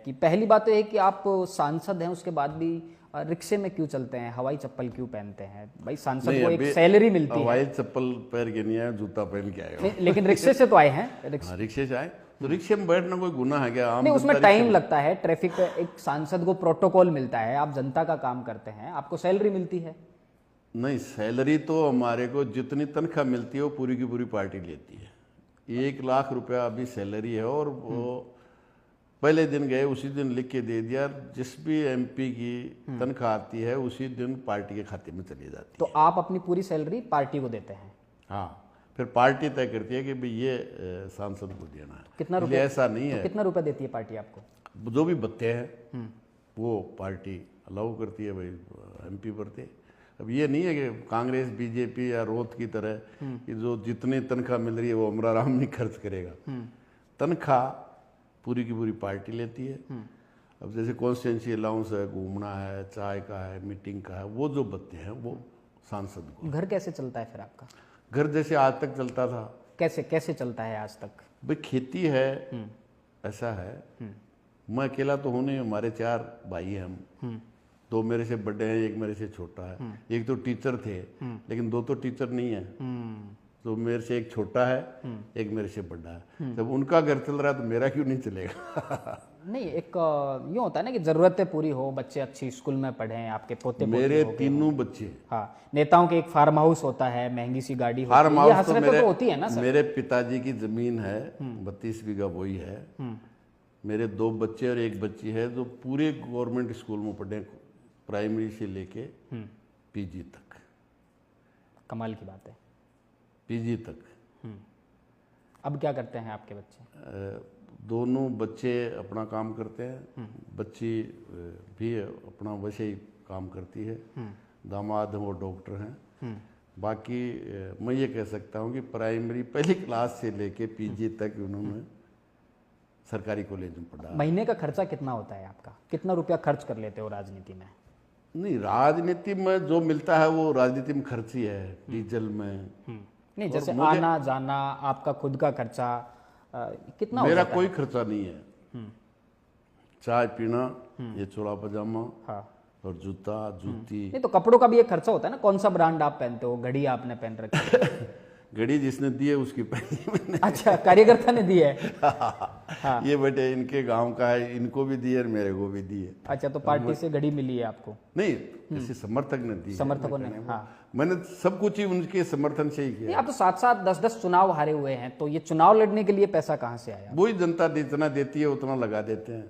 कि पहली बात तो ये है कि आप सांसद हैं, उसके बाद भी रिक्शे में क्यों चलते हैं, हवाई चप्पल क्यों पहनते हैं? भाई सांसद को एक सैलरी मिलती है। हवाई चप्पल पहन के नहीं आया, जूता पहन के आया। लेकिन रिक्शे से तो आए हैं। रिक्शे से आए तो रिक्शे में बैठना कोई गुनाह है क्या? नहीं, उसमें टाइम लगता है, ट्रैफिक, एक सांसद को प्रोटोकॉल मिलता है, आप जनता का काम करते हैं, आपको सैलरी मिलती है। नहीं, सैलरी तो हमारे को जितनी तनख्वाह मिलती है वो पूरी की पूरी पार्टी लेती है। 1 लाख रुपया अभी सैलरी है और वो पहले दिन गए उसी दिन लिख के दे दिया। जिस भी एमपी की तनख्वाह आती है उसी दिन पार्टी के खाते में चली जाती तो आप अपनी पूरी सैलरी पार्टी को देते हैं? हाँ, फिर पार्टी तय करती है कि भाई ये सांसद को देना है। कितना रुपया? ऐसा नहीं है। कितना रुपया देती है पार्टी आपको? जो भी भत्ते हैं वो पार्टी अलाउ करती है, भाई एमपी भरते। अब ये नहीं है कि कांग्रेस बीजेपी या रोत की तरह कि जो जितनी तनख्वाह मिल रही है वो अमरा राम नहीं खर्च करेगा। तनख्वाह पूरी की पूरी पार्टी लेती है। अब जैसे कॉन्स्टिट्यूंसी अलाउंस है, घूमना है, चाय का है, मीटिंग का है, वो जो भत्ते हैं वो सांसद को। घर कैसे चलता है फिर आपका? घर जैसे आज तक चलता था। कैसे चलता है आज तक? भाई खेती है, ऐसा है। मैं अकेला तो हूँ नहीं, हमारे 4 भाई हैं हम। 2 मेरे से बड़े हैं, 1 मेरे से छोटा है। एक तो टीचर थे, लेकिन 2 तो टीचर नहीं है। तो मेरे से एक छोटा है, एक मेरे से बड़ा है। जब उनका घर चल रहा है तो मेरा क्यों नहीं चलेगा? नहीं, एक यूँ होता है ना कि जरूरतें पूरी हो, बच्चे अच्छी स्कूल में पढ़ें, आपके पोते मेरे तीनों बच्चे। हाँ, नेताओं के एक फार्म हाउस होता है, महंगी सी गाड़ी होती है, फार्म हाउस तो होती है ना सर? मेरे पिताजी की जमीन है, 32 बीघा वही है। मेरे 2 बच्चे और 1 बच्ची है जो पूरे गवर्नमेंट स्कूल में पढ़े, प्राइमरी से लेके पीजी तक। कमाल की बात है। पीजी तक। अब क्या करते हैं आपके बच्चे? दोनों बच्चे अपना काम करते हैं, बच्ची भी अपना वैसे ही काम करती है। दामाद हैं वो डॉक्टर हैं। बाकी मैं ये कह सकता हूँ कि प्राइमरी पहली क्लास से लेके पीजी तक उन्होंने सरकारी कॉलेज में पढ़ा। महीने का खर्चा कितना होता है आपका? कितना रुपया खर्च कर लेते हो राजनीति में? नहीं, राजनीति में जो मिलता है वो राजनीति में खर्च ही है, डीजल में। नहीं, जैसे आना जाना, आपका खुद का खर्चा कितना मेरा कोई खर्चा नहीं है। चाय पीना, ये चोला पजामा, हाँ, और जूता जूती। नहीं तो कपड़ों का भी एक खर्चा होता है ना, कौन सा ब्रांड आप पहनते हो? घड़ी आपने पहन रखी है? घड़ी जिसने दी है उसकी पहनी मैंने। अच्छा, कार्यकर्ता ने दी है? हाँ। ये बेटे इनके गांव का है, इनको भी दी है और मेरे को भी दी है। अच्छा, तो पार्टी से घड़ी मिली है आपको? नहीं, जैसे समर्थक ने दी, समर्थकों ने। हाँ, मैंने सब कुछ ही उनके समर्थन से ही किया। आप तो 7-7 10-10 चुनाव हारे हुए हैं, तो ये चुनाव लड़ने के लिए पैसा कहाँ से आया? वही जनता जितना देती है उतना लगा देते हैं।